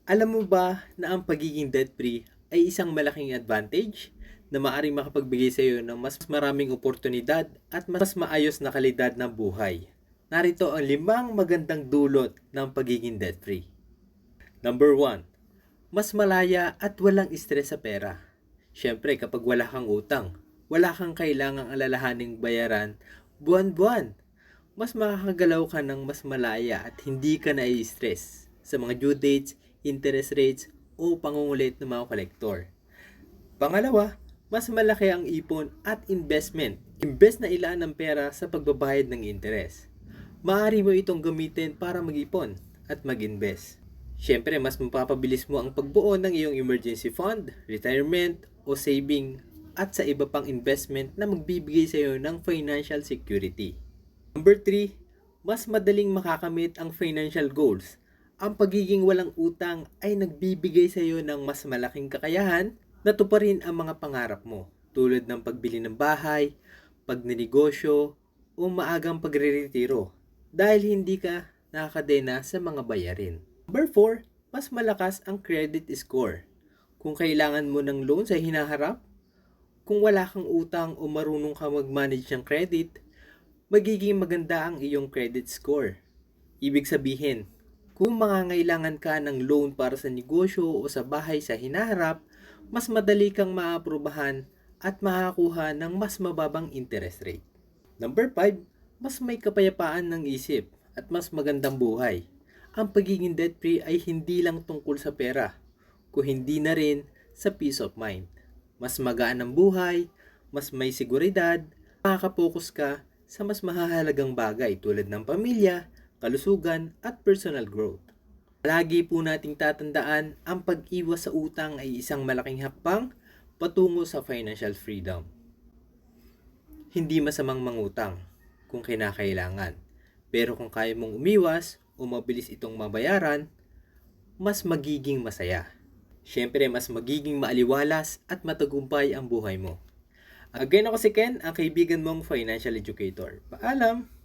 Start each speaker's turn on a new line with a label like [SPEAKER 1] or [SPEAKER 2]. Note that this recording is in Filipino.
[SPEAKER 1] Alam mo ba na ang pagiging debt-free ay isang malaking advantage na maaaring makapagbigay sa iyo ng mas maraming oportunidad at mas maayos na kalidad ng buhay? Narito ang 5 magandang dulot ng pagiging debt-free. Number 1, mas malaya at walang stress sa pera. Siyempre, kapag wala kang utang, wala kang kailangang alalahaning bayaran buwan-buwan. Mas makakagalaw ka ng mas malaya at hindi ka na-stress sa mga due dates, interest rates, o pangungulit ng mga kolektor. Pangalawa, mas malaki ang ipon at investment. Imbes na ilaan ng pera sa pagbabayad ng interes, maaari mo itong gamitin para mag-ipon at mag-invest. Siyempre, mas mapapabilis mo ang pagbuo ng iyong emergency fund, retirement, o saving at sa iba pang investment na magbibigay sa iyo ng financial security. Number 3, mas madaling makakamit ang financial goals. Ang pagiging walang utang ay nagbibigay sa iyo ng mas malaking kakayahan na tuparin ang mga pangarap mo, tulad ng pagbili ng bahay, pagnenegosyo, o maagang pagre-retiro dahil hindi ka nakakadena sa mga bayarin. Number 4, mas malakas ang credit score. Kung kailangan mo ng loan sa hinaharap, kung wala kang utang o marunong ka mag-manage ng credit, magiging maganda ang iyong credit score. Ibig sabihin, kung mangangailangan ka ng loan para sa negosyo o sa bahay sa hinaharap, mas madali kang maaprubahan at makakuha ng mas mababang interest rate. Number 5, mas may kapayapaan ng isip at mas magandang buhay. Ang pagiging debt-free ay hindi lang tungkol sa pera, kung hindi na rin sa peace of mind. Mas magaan ang buhay, mas may seguridad, makakapokus ka sa mas mahahalagang bagay tulad ng pamilya, kalusugan at personal growth. Lagi po nating tatandaan, ang pag-iwas sa utang ay isang malaking hakbang patungo sa financial freedom. Hindi masamang mangutang kung kinakailangan, pero kung kaya mong umiwas o mabilis itong mabayaran, mas magiging masaya. Siyempre, mas magiging maaliwalas at matagumpay ang buhay mo. Again, ako si Ken, ang kaibigan mong financial educator. Paalam!